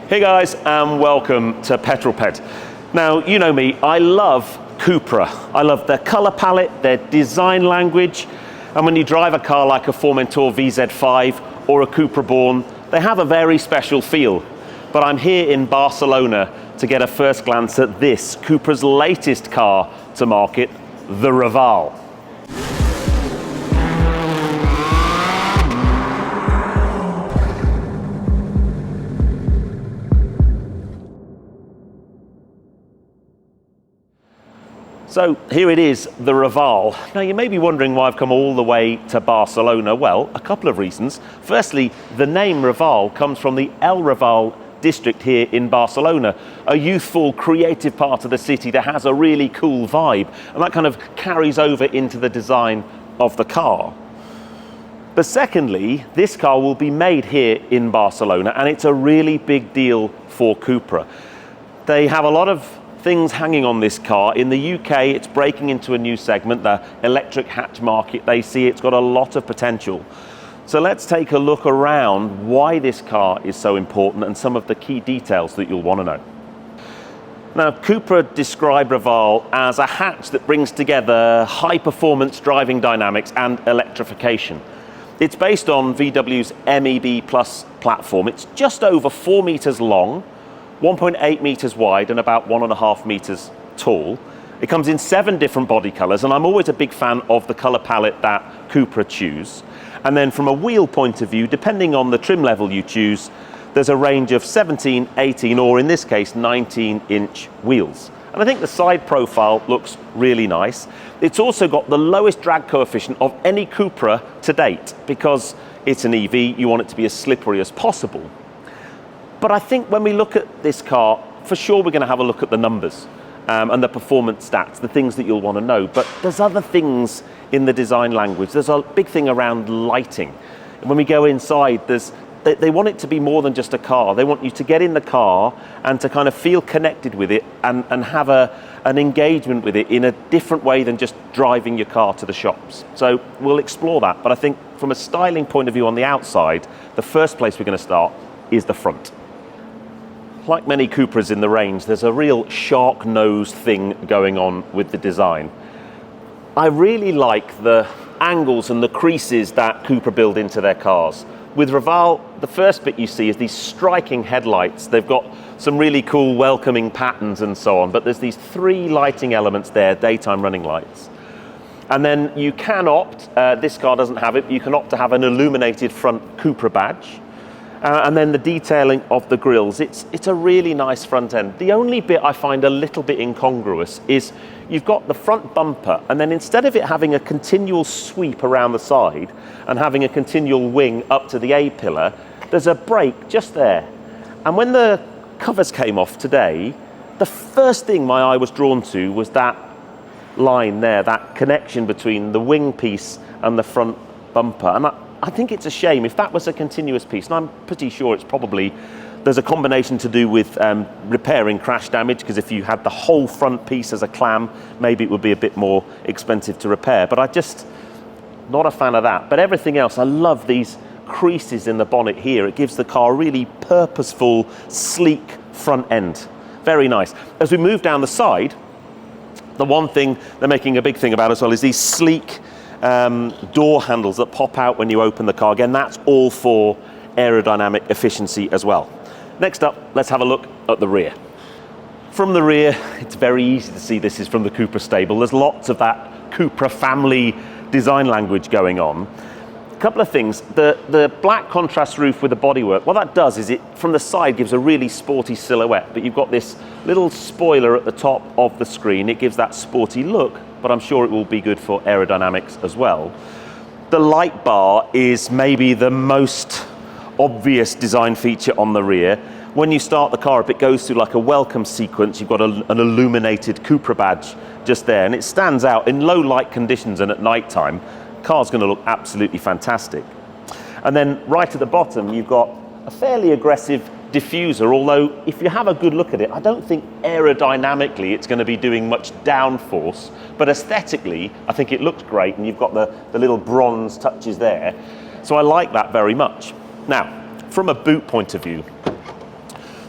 Hey guys, and welcome to Petrol Ped. Now, you know me, I love Cupra. I love their color palette, their design language, and when you drive a car like a Formentor VZ5 or a Cupra Born, they have a very special feel. But I'm here in Barcelona to get a first glance at this, Cupra's latest car to market, the Raval. So here it is, the Raval. Now you may be wondering why I've come all the way to Barcelona. Well, a couple of reasons. Firstly, the name Raval comes from the El Raval district here in Barcelona, a youthful, creative part of the city that has a really cool vibe, and that kind of carries over into the design of the car. But secondly, this car will be made here in Barcelona, and it's a really big deal for Cupra. They have a lot of things hanging on this car. In the UK, it's breaking into a new segment, the electric hatch market. They see it's got a lot of potential. So let's take a look around why this car is so important and some of the key details that you'll want to know. Now, Cupra describe Raval as a hatch that brings together high-performance driving dynamics and electrification. It's based on VW's MEB Plus platform. It's just over 4 meters long, 1.8 meters wide and about 1.5 meters tall. It comes in 7 different body colors, and I'm always a big fan of the color palette that Cupra choose. And then from a wheel point of view, depending on the trim level you choose, there's a range of 17, 18, or in this case, 19-inch wheels. And I think the side profile looks really nice. It's also got the lowest drag coefficient of any Cupra to date. Because it's an EV, you want it to be as slippery as possible. But I think when we look at this car, for sure we're going to have a look at the numbers and the performance stats, the things that you'll want to know. But there's other things in the design language. There's a big thing around lighting. And when we go inside, they want it to be more than just a car. They want you to get in the car and to kind of feel connected with it and have an engagement with it in a different way than just driving your car to the shops. So we'll explore that. But I think from a styling point of view on the outside, the first place we're going to start is the front. Like many Cupras in the range, there's a real shark nose thing going on with the design. I really like the angles and the creases that Cupra build into their cars. With Raval, the first bit you see is these striking headlights. They've got some really cool welcoming patterns and so on, but there's these 3 lighting elements there, daytime running lights. And then you can opt, this car doesn't have it, you can opt to have an illuminated front Cupra badge. And then the detailing of the grills, it's a really nice front end. The only bit I find a little bit incongruous is you've got the front bumper, and then instead of it having a continual sweep around the side and having a continual wing up to the A-pillar, there's a break just there. And when the covers came off today, the first thing my eye was drawn to was that line there, that connection between the wing piece and the front bumper. And I think it's a shame. If that was a continuous piece, and I'm pretty sure it's probably, there's a combination to do with repairing crash damage, because if you had the whole front piece as a clam, maybe it would be a bit more expensive to repair. But not a fan of that. But everything else, I love these creases in the bonnet here. It gives the car a really purposeful, sleek front end. Very nice. As we move down the side, the one thing they're making a big thing about as well is these sleek door handles that pop out when you open the car. Again, that's all for aerodynamic efficiency as well. Next up, let's have a look at the rear. From the rear, it's very easy to see this is from the Cupra stable. There's lots of that Cupra family design language going on. A couple of things. The black contrast roof with the bodywork, what that does is it, from the side, gives a really sporty silhouette, but you've got this little spoiler at the top of the screen. It gives that sporty look, but I'm sure it will be good for aerodynamics as well. The light bar is maybe the most obvious design feature on the rear. When you start the car up, it goes through like a welcome sequence. You've got an illuminated Cupra badge just there, and it stands out in low light conditions and at night time. The car's going to look absolutely fantastic. And then right at the bottom, you've got a fairly aggressive diffuser, although if you have a good look at it, I don't think aerodynamically it's going to be doing much downforce, but aesthetically I think it looks great, and you've got the little bronze touches there, so I like that very much. Now, from a boot point of view,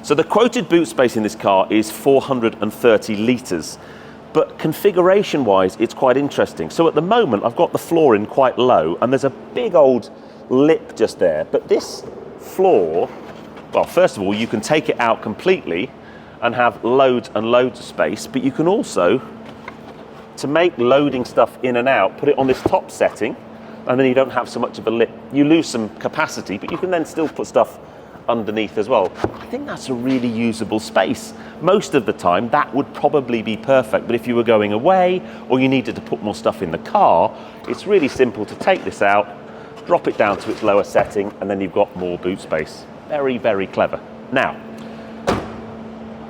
So the quoted boot space in this car is 430 litres, but configuration-wise, it's quite interesting. So at the moment, I've got the floor in quite low, and there's a big old lip just there. But this floor, well, first of all, you can take it out completely and have loads and loads of space, but you can also, to make loading stuff in and out, put it on this top setting, and then you don't have so much of a lip. You lose some capacity, but you can then still put stuff underneath as well. I think that's a really usable space. Most of the time, that would probably be perfect, but if you were going away or you needed to put more stuff in the car, it's really simple to take this out, drop it down to its lower setting, and then you've got more boot space. Very, very clever. Now,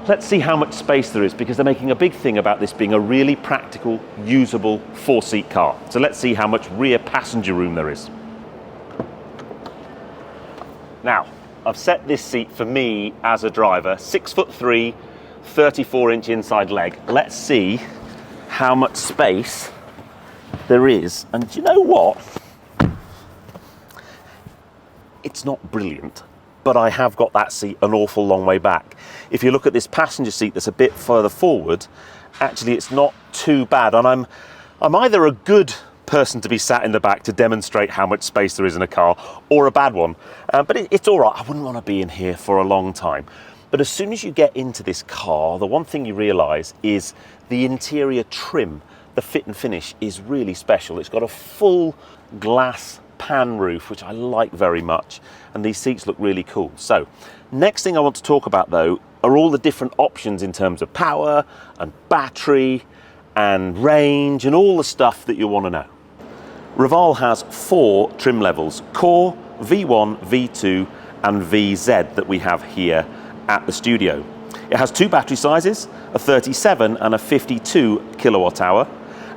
let's see how much space there is, because they're making a big thing about this being a really practical, usable 4-seat car. So let's see how much rear passenger room there is. Now, I've set this seat for me as a driver, 6'3", 34-inch inside leg. Let's see how much space there is. And do you know what? It's not brilliant, but I have got that seat an awful long way back. If you look at this passenger seat that's a bit further forward, actually it's not too bad. And I'm either a good person to be sat in the back to demonstrate how much space there is in a car, or a bad one. But it's all right. I wouldn't want to be in here for a long time. But as soon as you get into this car, the one thing you realise is the interior trim, the fit and finish is really special. It's got a full glass pan roof, which I like very much, and these seats look really cool. So next thing I want to talk about though are all the different options in terms of power and battery and range and all the stuff that you want to know. Raval has 4 trim levels: Core, V1, V2 and VZ that we have here at the studio. It has 2 battery sizes, a 37 and a 52 kilowatt hour,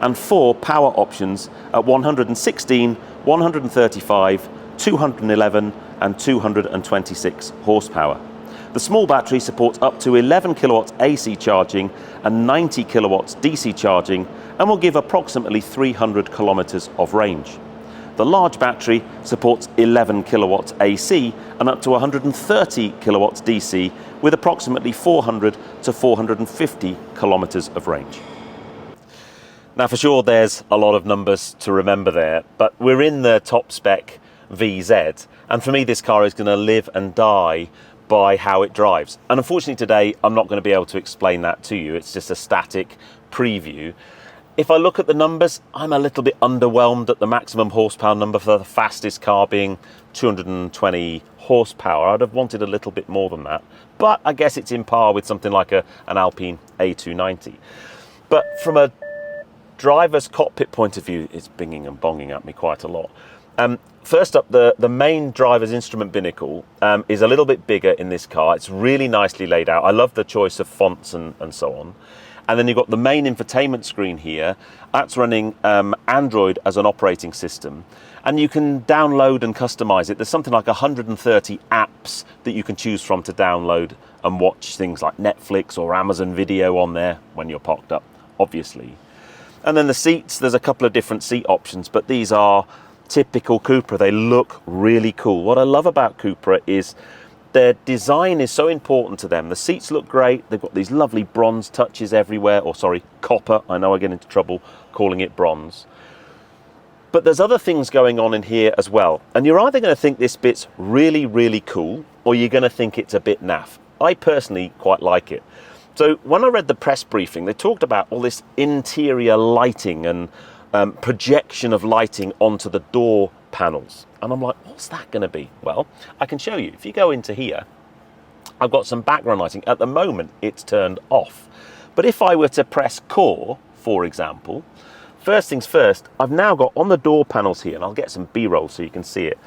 and 4 power options at 116, 135, 211 and 226 horsepower. The small battery supports up to 11 kilowatts AC charging and 90 kilowatts DC charging, and will give approximately 300 kilometers of range. The large battery supports 11 kilowatts AC and up to 130 kilowatts DC, with approximately 400 to 450 kilometers of range. Now, for sure, there's a lot of numbers to remember there, but we're in the top spec VZ, and for me, this car is going to live and die by how it drives. And unfortunately today, I'm not going to be able to explain that to you. It's just a static preview. If I look at the numbers, I'm a little bit underwhelmed at the maximum horsepower number for the fastest car being 220 horsepower. I'd have wanted a little bit more than that, but I guess it's in par with something like an Alpine A290. But from a driver's cockpit point of view, it's binging and bonging at me quite a lot. First up, the main driver's instrument binnacle is a little bit bigger in this car. It's really nicely laid out. I love the choice of fonts and so on. And then you've got the main infotainment screen here. That's running Android as an operating system. And you can download and customize it. There's something like 130 apps that you can choose from to download and watch things like Netflix or Amazon Video on there when you're parked up, obviously. And then the seats, there's a couple of different seat options, but these are typical Cupra. They look really cool. What I love about Cupra is their design is so important to them. The seats look great. They've got these lovely bronze touches everywhere, or sorry, copper. I know I get into trouble calling it bronze. But there's other things going on in here as well. And you're either going to think this bit's really, really cool, or you're going to think it's a bit naff. I personally quite like it. So when I read the press briefing, they talked about all this interior lighting and projection of lighting onto the door panels. And I'm like, what's that going to be? Well, I can show you. If you go into here, I've got some background lighting. At the moment, it's turned off. But if I were to press Core, for example, first things first, I've now got on the door panels here, and I'll get some B-roll so you can see it.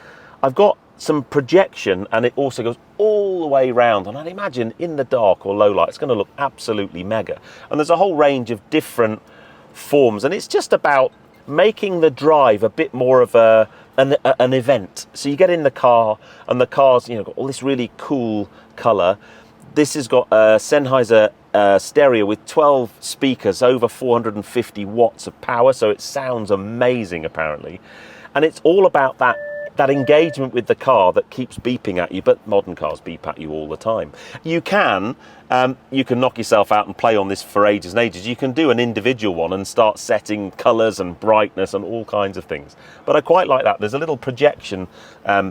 I've got some projection, and it also goes all the way around. And I'd imagine in the dark or low light, it's going to look absolutely mega. And there's a whole range of different forms, and it's just about making the drive a bit more of an event. So you get in the car, and the car's, you know, got all this really cool color. This has got a Sennheiser stereo with 12 speakers, over 450 watts of power, so it sounds amazing apparently. And it's all about that get that engagement with the car that keeps beeping at you, but modern cars beep at you all the time. You can knock yourself out and play on this for ages and ages. You can do an individual one and start setting colours and brightness and all kinds of things. But I quite like that. There's a little projection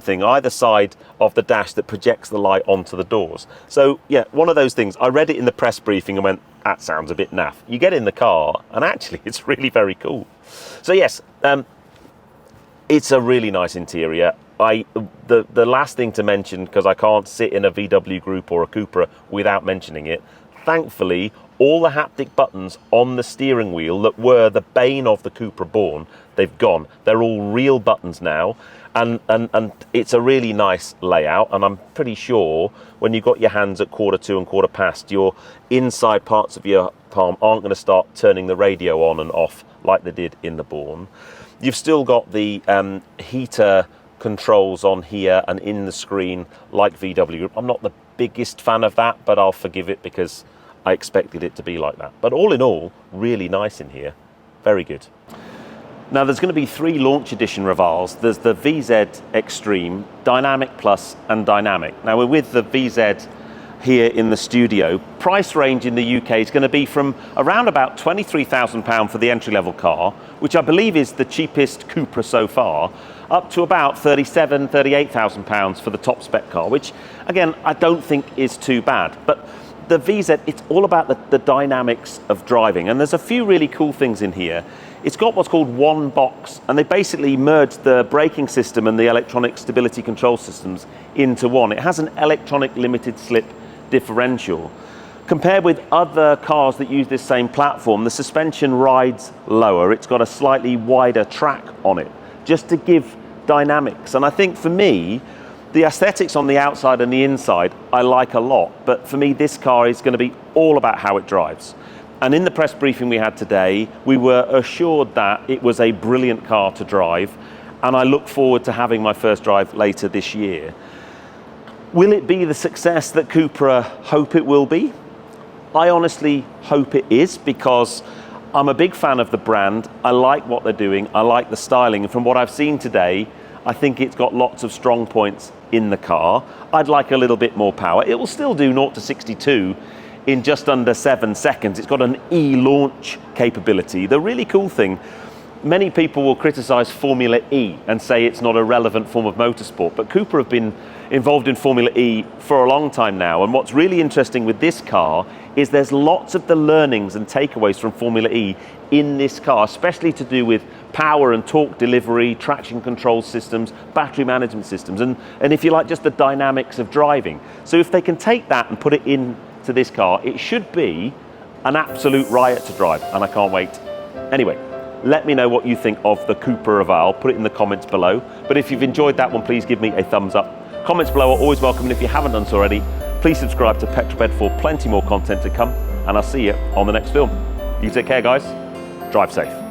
thing either side of the dash that projects the light onto the doors. So yeah, one of those things. I read it in the press briefing and went, that sounds a bit naff. You get in the car and actually it's really very cool. So yes, it's a really nice interior. The last thing to mention, because I can't sit in a VW Group or a Cupra without mentioning it, thankfully all the haptic buttons on the steering wheel that were the bane of the Cupra Born, they've gone. They're all real buttons now, and it's a really nice layout, and I'm pretty sure when you've got your hands at 1/4 and 1/4, your inside parts of your palm aren't going to start turning the radio on and off like they did in the Born. You've still got the heater controls on here and in the screen like VW Group. I'm not the biggest fan of that, but I'll forgive it because I expected it to be like that. But all in all, really nice in here. Very good. Now there's going to be 3 launch edition Ravals. There's the VZ Extreme, Dynamic Plus and Dynamic. Now we're with the VZ here in the studio. Price range in the UK is going to be from around about £23,000 for the entry-level car, which I believe is the cheapest Cupra so far, up to about £37,000, £38,000 for the top spec car, which again, I don't think is too bad. But the VZ, it's all about the dynamics of driving, and there's a few really cool things in here. It's got what's called one box, and they basically merged the braking system and the electronic stability control systems into one. It has an electronic limited slip differential. Compared with other cars that use this same platform, the suspension rides lower. It's got a slightly wider track on it, just to give dynamics. And I think for me, the aesthetics on the outside and the inside, I like a lot. But for me, this car is going to be all about how it drives. And in the press briefing we had today, we were assured that it was a brilliant car to drive. And I look forward to having my first drive later this year. Will it be the success that Cupra hope it will be? I honestly hope it is, because I'm a big fan of the brand. I like what they're doing. I like the styling. And from what I've seen today, I think it's got lots of strong points in the car. I'd like a little bit more power. It will still do 0 to 62 in just under 7 seconds. It's got an e-launch capability. The really cool thing, many people will criticize Formula E and say it's not a relevant form of motorsport, but Cupra have been involved in Formula E for a long time now. And what's really interesting with this car is there's lots of the learnings and takeaways from Formula E in this car, especially to do with power and torque delivery, traction control systems, battery management systems, and if you like, just the dynamics of driving. So if they can take that and put it into this car, it should be an absolute riot to drive, and I can't wait. Anyway, let me know what you think of the Cupra Raval. Put it in the comments below. But if you've enjoyed that one, please give me a thumbs up. Comments below are always welcome, and if you haven't done so already, please subscribe to Petrol Ped for plenty more content to come, and I'll see you on the next film. You take care, guys. Drive safe.